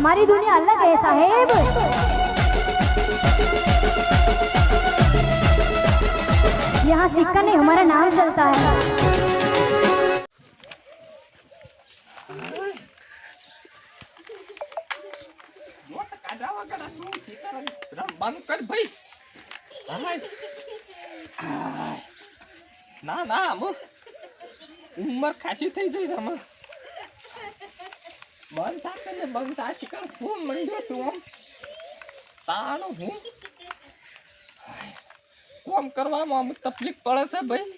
हमारी दुनिया अलग है साहेब। यहाँ सिक्का नहीं हमारा नाम चलता है। ના ના આમ ઉંમર ખાસી થઈ જઈ છે આમાં બંધ થાય ને બંધ થાય શિકાર હું મંડ્યો છું આમ તાનો હું કોમ કરવામાં આમ તકલીફ પડે છે ભાઈ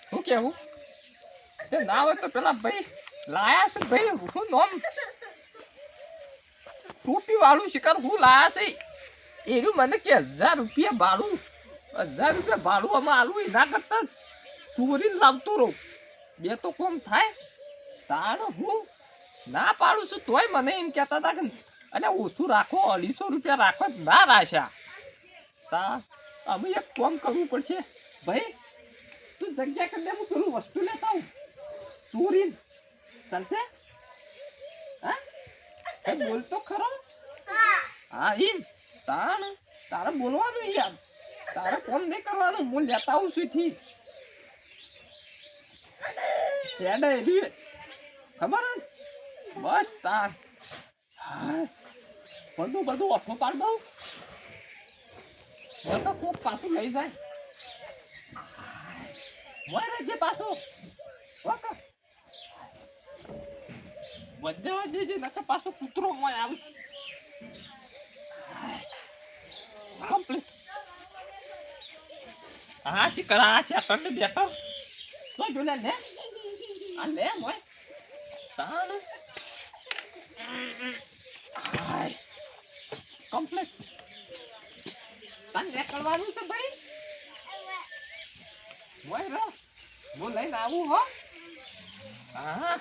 શું કેવું તે ના હોય તો પેલા ભાઈ લાયા છે ભાઈ હું નોમ ટોપી વાળું શિકાર હું લાયા છે એનું મને કે 1000 રૂપિયા ભાડું 1000 રૂપિયા ભાડું આમાં આલું ના કરતા ચોરીને લાવતો રહું બે તો કોમ થાય તાણ હું ના પાડું છું તોય મને એમ કહેતા હતા કે અરે ઓછું રાખો 250 રૂપિયા રાખો ના રાખ્યા તા હવે એક કોમ કરવું પડશે ભાઈ તું જગ્યા કરી દે હું પેલું વસ્તુ લેતા આવું ચોરીને ચાલશે હા બોલતો ખરો હા એમ તાણ તારે બોલવાનું યાર તારે કોમ નહીં કરવાનું હું લેતા આવું છું થી ખબર બસ તાર બધું બધું ઓફો પાડ દઉં તો કોક પાછું લઈ જાય જે પાછું બધે જે નકર પાછો કૂતરો મોય આવશે કમ્પ્લીટ હા શીકર આ છે તમને બેઠો તો જો લે આ લે મોય તાણ હાય કમ્પ્લીટ તાન કરવાનું છે ભાઈ મોય રો હું લઈને આવું હો હા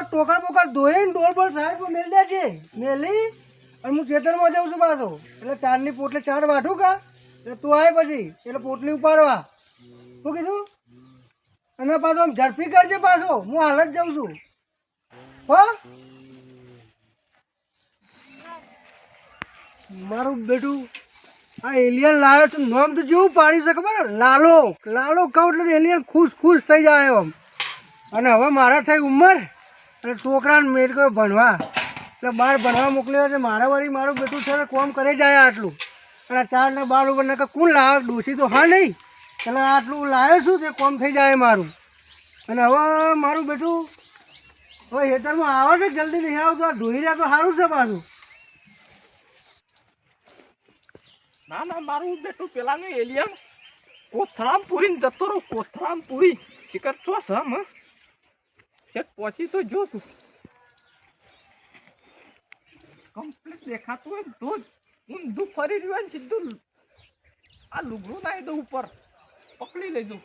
ટોકર બોકર ધોઈને ડોલ બોલ સાહેબ મેલ દેજે મેલી અને હું ખેતરમાં જાઉં છું પાછો એટલે ચારની પોટલે 4 વાઢું કા એટલે તું આવે પછી એટલે પોટલી ઉપાડવા શું કીધું અને પાછો આમ ઝડપી કરજે પાછો હું હાલ જ જાઉં છું હો મારું બેટું આ એલિયન લાવ્યો તો નામ તો જેવું પાડી શકે ખબર લાલો લાલો કહું એટલે એલિયન ખુશ ખુશ થઈ જાય આમ અને હવે મારા થઈ ઉંમર અને છોકરાને મેળ ગયો ભણવા એટલે બહાર ભણવા મોકલ્યો છે મારા વળી મારું બેટું છે કોમ કરે જાય આટલું અને 4 ને 12 ઉપર ને કોણ લાવે ડોસી તો હા નહીં એટલે આટલું લાવ્યો છું તે કોમ થઈ જાય મારું અને હવે મારું બેટું હવે હેતરમાં આવે છે જલ્દી નહીં આવતું આ ધોઈ રહ્યા તો સારું છે પાછું ના ના મારું બેટું પેલાનું એલિયન કોથરામ પૂરી જતો રહું કોથરામ પૂરી શિકર ચોસ હમ પહોંચી તો જોશું કમ્પ્લીટ દેખાતું હોય તો ઊંધું ફરી રહ્યું ને સીધું આ લુગડું નાખી દઉં ઉપર પકડી લઈ દઉં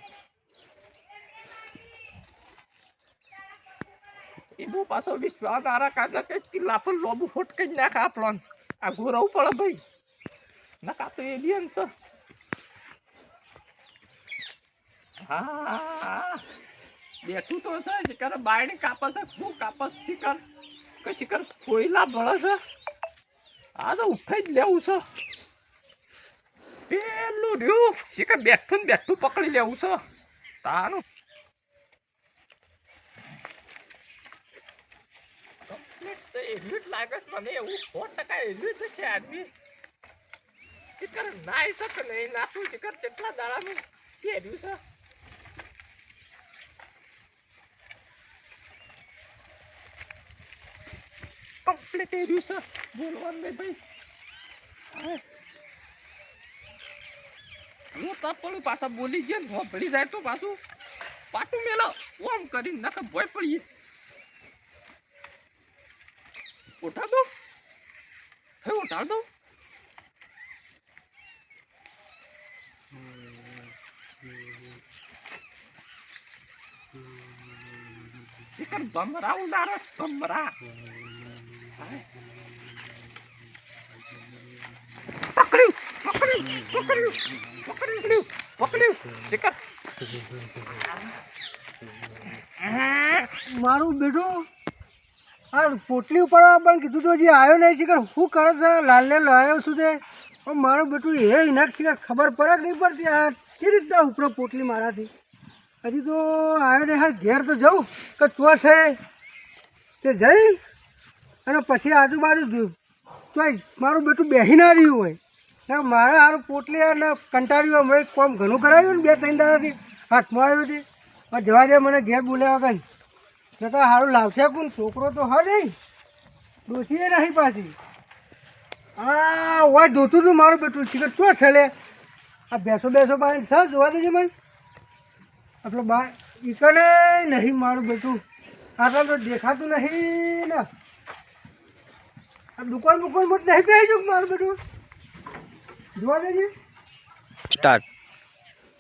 એનું પાછો વિશ્વાસ આરા કાઢા કે લાફર લોબુ ફોટ કરી નાખે આપણો આ ઘોરવું પડે ભાઈ ના કા તો એલિયન છે હા બેઠું તો છે શિકાર બાયણી કાપે છે ખૂબ કાપે શિકાર કે શિકાર કોયલા ભળે છે આ તો ઉઠાઈ જ લેવું છે પેલું રહ્યું શિકાર બેઠું ને બેઠું પકડી લેવું છે તારું કમ્પ્લીટ લાગે છે મને એવું 100% એલ્યુટ છે આદમી શિકાર નાઈ શકે નહીં નાખું શિકાર કેટલા દાડાનું પહેર્યું છે કમ્પ્લીટ એર્યું છે બોલવાનું નહીં ભાઈ હું તપડું પાછા બોલી ગયા ને ભળી જાય તો પાછું પાટું મેલો ઓમ કરીને નકર ભોય પડીએ ઉઠા દો હે ઉઠાડ દો ચિકન બમરા ઉડાડો બમરા પકડ્યું પકડ્યું પકડ્યું પકડ્યું પકડ્યું ચિકન મારું બેટું આ પોટલી ઉપર પણ કીધું તો હજી આવ્યો નહીં શિખર શું કરે છે લાલને લાવ્યો શું છે મારું બેટું એ ઇનાક શિખર ખબર પડે કે નહીં પડતી આ કેવી રીતના ઉપરો પોટલી મારાથી હજી તો આવ્યો નહીં હાલ ઘેર તો જવું કે ચો છે તે જઈ અને પછી આજુબાજુ જોયું ચોય મારું બેટું બેસી ના રહ્યું હોય મારે સારું પોટલી અને કંટાળ્યું મેં કોમ ઘણું કરાવ્યું ને 2-3 દાડાથી હાથમાં આવ્યું હતી જવા દે મને ઘેર બોલ્યા વગર મેં કહા સારું લાવશે કોણ છોકરો તો હા નહીં ડોસીએ નહીં પાછી હા હોય ધોતું હતું મારું બેટું શીખર શું છે લે આ બેસો પાણી સર જોવા દેજે મને આપણો બા ઈકને નહીં મારું બેટું આટલા તો દેખાતું નહીં ને આ દુકાન મત નહીં પહેરી જવું મારું બેટું જોવા દેજે સ્ટાર્ટ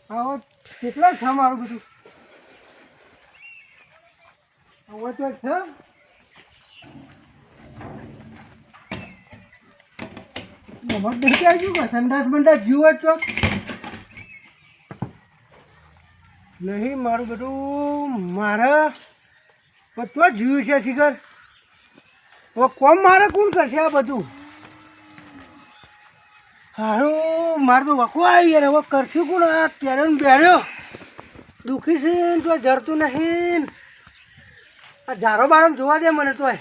હા કેટલા છે મારું બેટું હવે તો છે મત દેખી આવ્યું કે સંડાસ બંડાસ જીવો ચોક નહીં મારું બેટું મારા તો જીવ્યું છે શિખર હવે કોમ મારે કોણ કરશે આ બધું હારું મારે તો વખો આવી યાર હવે કરશું કોણ આ ત્યારે બેર્યો દુઃખી છે તો જરતું નહીં આ ઝારો બારો જોવા દે મને તોય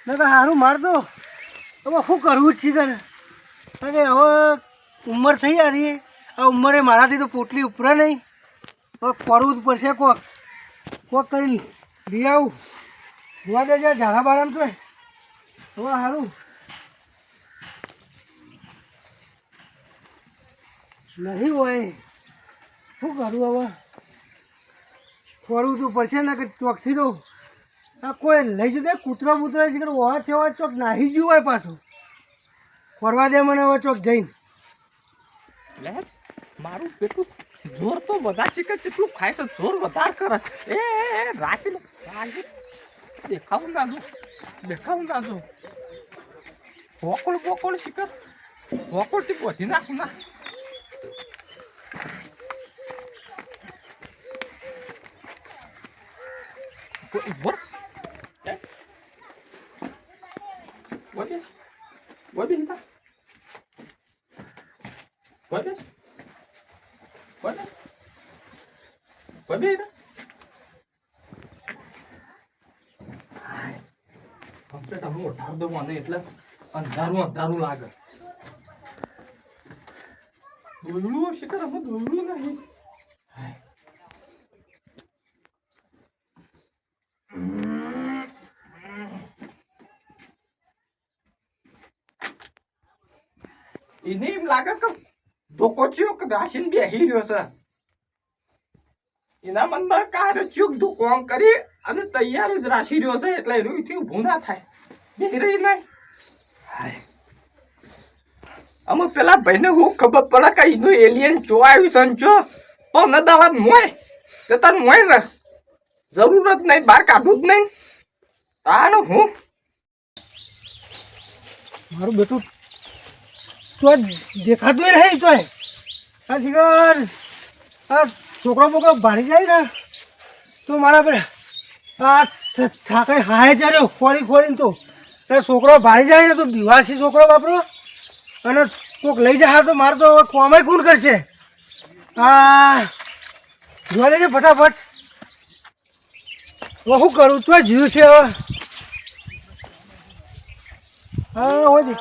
મેં કહે સારું મારતો હવે શું કરવું જ શીખર અરે હવે ઉંમર થઈ યારી આ ઉંમરે મારાથી તો પોટલી ઉપરે નહીં હવે કરવું જ પડશે કોક કરી લઈ આવું જોવા દે ઝાડા બારામ તો હવે સારું નહીં હોય શું કરું હવે ફરવું તો પડશે ને કે ચોકથી તો આ કોઈ લઈ જશે કૂતરો બૂતરો છે કે ઓવા થવા ચોક નાહી ગયું હોય પાછું ફરવા દે મને હવે ચોક જઈને લે મારું પેટું જોર તો બધા ચિકન કેટલું ખાય છે જોર વધારે કરે એ રાખી દેખાવું ના જો વોકોળ શિકર વોકોળથી પોધી નાખું ના What? What is? What is that? What is? What is? What is that? આપણે તમે ઉઠાડ દો મને એટલે અંધારું લાગે દોરડું શિકાર અમે દોરડું નહીં એને એમ લાગે કે ધોકો ચૂક રાશિન બેહી રહ્યો છે એના મનમાં કાર ચૂક ધોકો આમ કરી અને તૈયાર જ રાશી રહ્યો છે એટલે એનું થી ઊભું ના થાય બેહી રહી નહીં હાય અમે પેલા ભાઈને હું ખબર પડે કે એનું એલિયન જો આવ્યું છે ને જો પણ દાડા મોય તો તાર મોય ને જરૂરત નહીં બહાર કાઢવું જ નહીં તાનું હું મારું બેટું તો દેખાતું નહીં તો આ શિકાર આ છોકરો બોકરો ભાડી જાય ને તો મારા પર આ થાકે હાય ચડ્યો ખોરીને તો એ છોકરો ભાડી જાય ને તો દિવાસી છોકરો વાપરો અને કોક લઈ જાય તો મારે તો હવે કોમાય કોણ કરશે આ જોવા લેજે ફટાફટ હવે શું કરું તો જીવ છે હવે હા હોય દે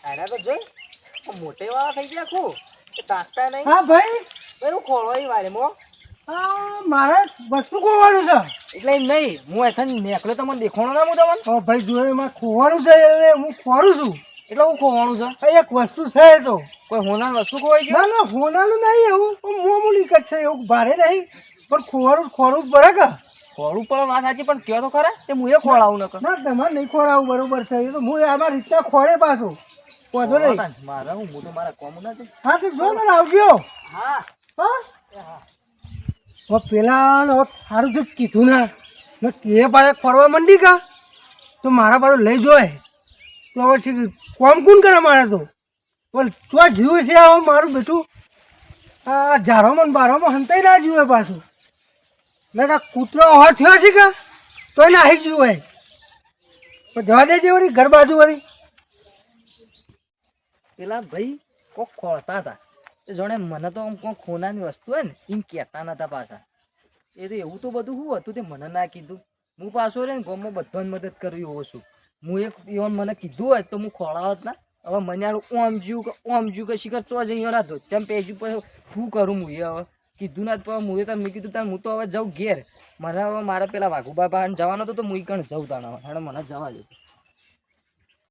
આના તો જોઈ મોટે વાળા થઈ ગયા ખો તાકતા નહીં હા ભાઈ એનું ખોળવાઈ વાળે મો મારે વસ્તુ ખોવાનું છે. એટલે એમ નહીં, હું એથન નેકળ્યો તમને દેખાણો ના હું તમને? તો ભાઈ જોડે મારે ખોવાનું છે એટલે હું ખોરું છું. એટલે હું ખોવાનું છે? આ એક વસ્તુ છે એ તો. કોઈ હોનાર વસ્તુ ખોવાઈ ગયું? ના ના હોનાનું નહીં, એવું મામૂલી કચ્છ છે, એવું ભારે નહીં, પણ ખોવાનું ખોરું જ બરે કે. ખોળું પણ વાત સાચી, પણ કયો તો ખરા તે હું એ ખોળાવું નકર. ના તમારે નહીં ખોરાવું, બરોબર છે, એ તો હું આમાં રીતના ખોરે પાછું વાંધો નહીં. મારા હું તો મારા કોમ ના છે. હા તો જો ને આવજો. હા હા હવે પેલા હવે સારું જો કીધું ને કે પાછા ફરવા મંડી કા તો મારા પાછું લઈ જોય તો હવે શી કોમ કોણ કરે મારે તો બોલ તો જીવ છે હવે મારું બેઠું આ ઝારોમાં ને બારોમાં હંતાઈ ના જીવે પાછું મેં કા કૂતરો હવે થયો છે કા તોય નાહી ગયું હોય પણ જવા દેજે વળી ઘર બાજુ વળી. પેલા ભાઈ કોક ખોળતા હતા એ જોડે મને તો આમ કોક ખોનાની વસ્તુ હોય ને એમ કહેતા નતા પાછા. એ તો એવું તો બધું શું હતું તે મને ના કીધું. હું પાછો રે ને ગામમાં બધાને મદદ કરવી હોઉં છું. હું એક ઈવન મને કીધું હોય તો હું ખોળાવત ના. હવે મને યાર ઓમ જ્યું કે શિખર ચો જઈ ના ધોત તેમ પેજ ઉપર શું કરું હું હવે કીધું ના પણ હું મેં કીધું તાર હું તો હવે જાઉં ઘેર. મને હવે મારા પેલા વાઘુબા જવાનો હતો તો હું કણ જઉં તાણા મને જવા દે.